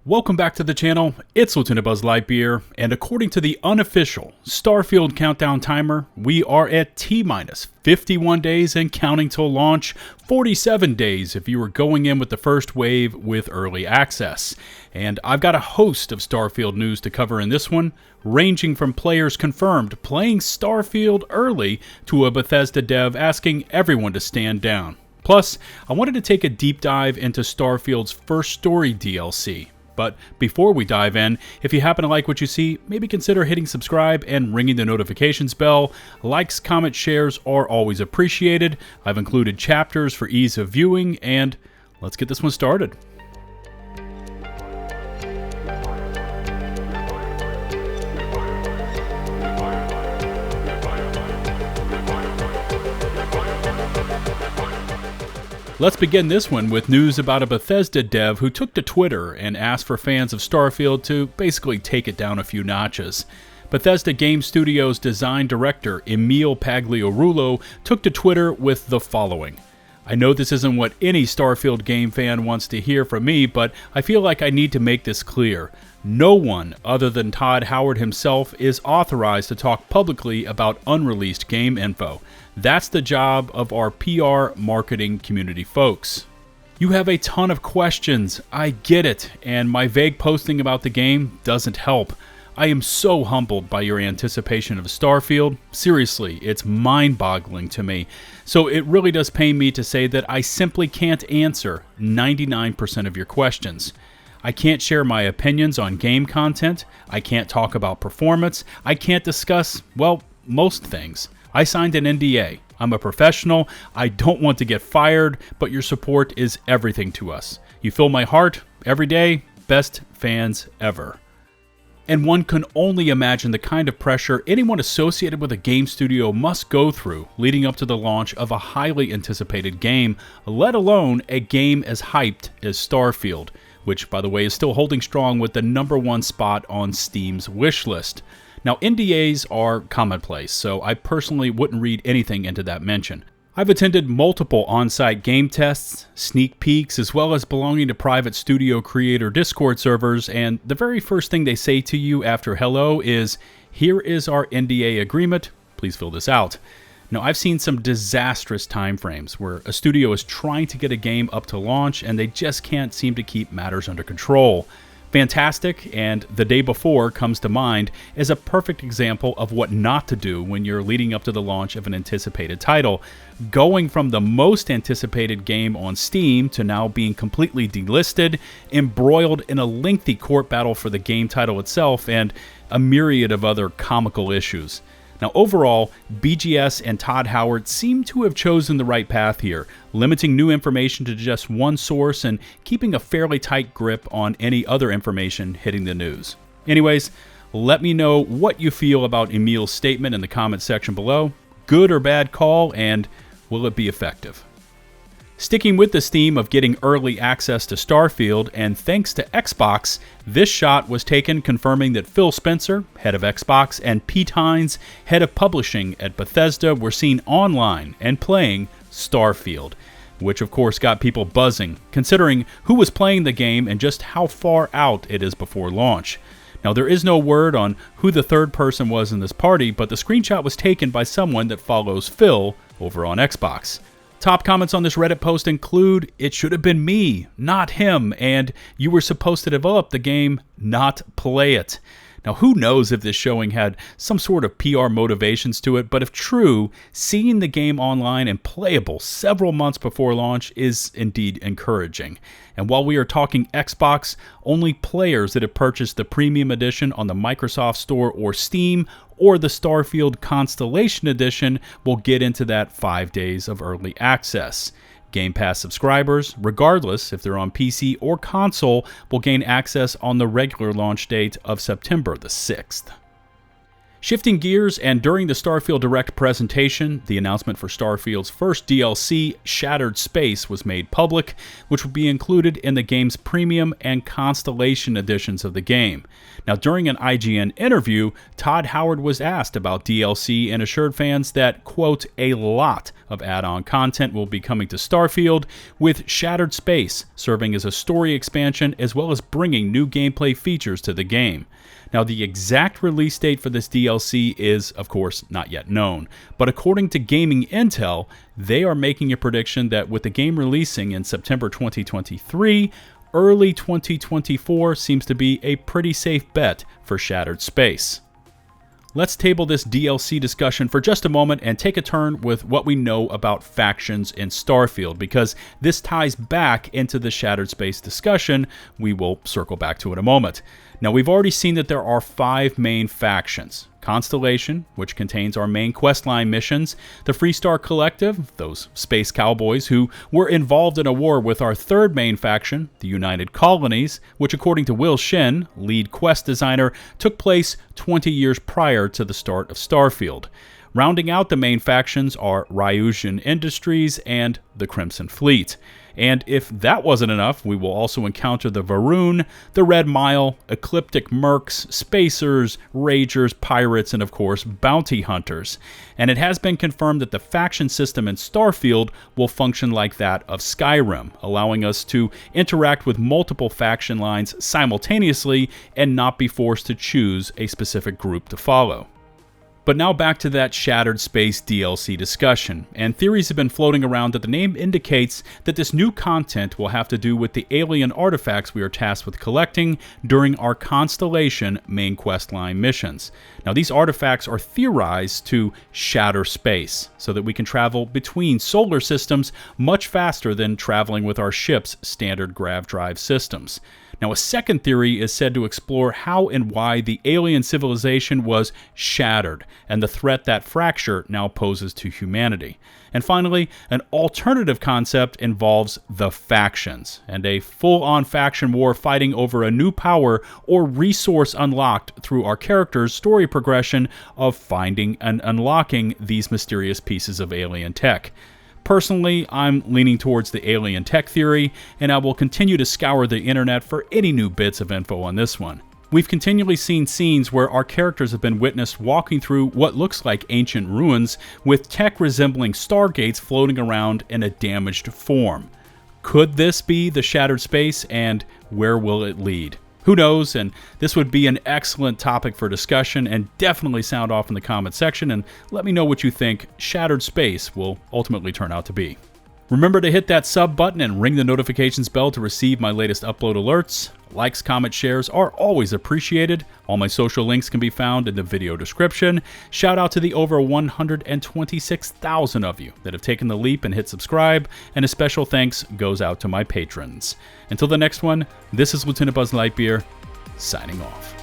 Welcome back to the channel, it's LtBuzzLitebeer, and according to the unofficial Starfield countdown timer, we are at T-minus 51 days and counting till launch, 47 days if you were going in with the first wave with early access. And I've got a host of Starfield news to cover in this one, ranging from players confirmed playing Starfield early to a Bethesda dev asking everyone to stand down. Plus, I wanted to take a deep dive into Starfield's first story DLC. But before we dive in, if you happen to like what you see, maybe consider hitting subscribe and ringing the notifications bell. Likes, comments, shares are always appreciated. I've included chapters for ease of viewing, and let's get this one started. Let's begin this one with news about a Bethesda dev who took to Twitter and asked for fans of Starfield to basically take it down a few notches. Bethesda Game Studios design director Emil Pagliarulo took to Twitter with the following. I know this isn't what any Starfield game fan wants to hear from me, but I feel like I need to make this clear. No one other than Todd Howard himself is authorized to talk publicly about unreleased game info. That's the job of our PR marketing community folks. You have a ton of questions, I get it, and my vague posting about the game doesn't help. I am so humbled by your anticipation of Starfield. Seriously, it's mind-boggling to me. So it really does pain me to say that I simply can't answer 99% of your questions. I can't share my opinions on game content. I can't talk about performance. I can't discuss, well, most things. I signed an NDA. I'm a professional. I don't want to get fired, but your support is everything to us. You fill my heart every day. Best fans ever. And one can only imagine the kind of pressure anyone associated with a game studio must go through leading up to the launch of a highly anticipated game, let alone a game as hyped as Starfield, which, by the way, is still holding strong with the #1 spot on Steam's wishlist. Now, NDAs are commonplace, so I personally wouldn't read anything into that mention. I've attended multiple on-site game tests, sneak peeks, as well as belonging to private studio creator Discord servers, and the very first thing they say to you after hello is, "Here is our NDA agreement, please fill this out." Now, I've seen some disastrous timeframes where a studio is trying to get a game up to launch and they just can't seem to keep matters under control. Fantastic, and The Day Before comes to mind as a perfect example of what not to do when you're leading up to the launch of an anticipated title. Going from the most anticipated game on Steam to now being completely delisted, embroiled in a lengthy court battle for the game title itself, and a myriad of other comical issues. Now, overall, BGS and Todd Howard seem to have chosen the right path here, limiting new information to just one source and keeping a fairly tight grip on any other information hitting the news. Anyways, let me know what you feel about Emil's statement in the comments section below. Good or bad call, and will it be effective? Sticking with this theme of getting early access to Starfield, and thanks to Xbox, this shot was taken confirming that Phil Spencer, head of Xbox, and Pete Hines, head of publishing at Bethesda, were seen online and playing Starfield, which of course got people buzzing, considering who was playing the game and just how far out it is before launch. Now, there is no word on who the third person was in this party, but the screenshot was taken by someone that follows Phil over on Xbox. Top comments on this Reddit post include, "It should have been me, not him," and "You were supposed to develop the game, not play it." Now, who knows if this showing had some sort of PR motivations to it, but if true, seeing the game online and playable several months before launch is indeed encouraging. And while we are talking Xbox, only players that have purchased the Premium Edition on the Microsoft Store or Steam, or the Starfield Constellation Edition, will get into that 5 days of early access. Game Pass subscribers, regardless if they're on PC or console, will gain access on the regular launch date of September the 6th. Shifting gears, and during the Starfield Direct presentation, the announcement for Starfield's first DLC, Shattered Space, was made public, which will be included in the game's Premium and Constellation editions of the game. Now, during an IGN interview, Todd Howard was asked about DLC and assured fans that, quote, a lot of add-on content will be coming to Starfield, with Shattered Space serving as a story expansion as well as bringing new gameplay features to the game. Now, the exact release date for this DLC is, of course, not yet known, but according to Gaming Intel, they are making a prediction that with the game releasing in September 2023, early 2024 seems to be a pretty safe bet for Shattered Space. Let's table this DLC discussion for just a moment and take a turn with what we know about factions in Starfield, because this ties back into the Shattered Space discussion. We will circle back to it in a moment. Now, we've already seen that there are 5 main factions. Constellation, which contains our main questline missions, the Freestar Collective, those space cowboys who were involved in a war with our third main faction, the United Colonies, which according to Will Shin, lead quest designer, took place 20 years prior to the start of Starfield. Rounding out the main factions are Ryusian Industries and the Crimson Fleet. And if that wasn't enough, we will also encounter the Varun, the Red Mile, Ecliptic Mercs, Spacers, Ragers, Pirates, and of course, Bounty Hunters. And it has been confirmed that the faction system in Starfield will function like that of Skyrim, allowing us to interact with multiple faction lines simultaneously and not be forced to choose a specific group to follow. But now back to that Shattered Space DLC discussion, and theories have been floating around that the name indicates that this new content will have to do with the alien artifacts we are tasked with collecting during our Constellation main questline missions. Now, these artifacts are theorized to shatter space, so that we can travel between solar systems much faster than traveling with our ship's standard grav drive systems. Now, a second theory is said to explore how and why the alien civilization was shattered, and the threat that fracture now poses to humanity. And finally, an alternative concept involves the factions, and a full-on faction war fighting over a new power or resource unlocked through our character's story progression of finding and unlocking these mysterious pieces of alien tech. Personally, I'm leaning towards the alien tech theory, and I will continue to scour the internet for any new bits of info on this one. We've continually seen scenes where our characters have been witnessed walking through what looks like ancient ruins, with tech resembling stargates floating around in a damaged form. Could this be the Shattered Space, and where will it lead? Who knows, and this would be an excellent topic for discussion, and definitely sound off in the comment section and let me know what you think Shattered Space will ultimately turn out to be. Remember to hit that sub button and ring the notifications bell to receive my latest upload alerts. Likes, comments, shares are always appreciated. All my social links can be found in the video description. Shout out to the over 126,000 of you that have taken the leap and hit subscribe, and a special thanks goes out to my patrons. Until the next one, this is LtBuzzLitebeer, signing off.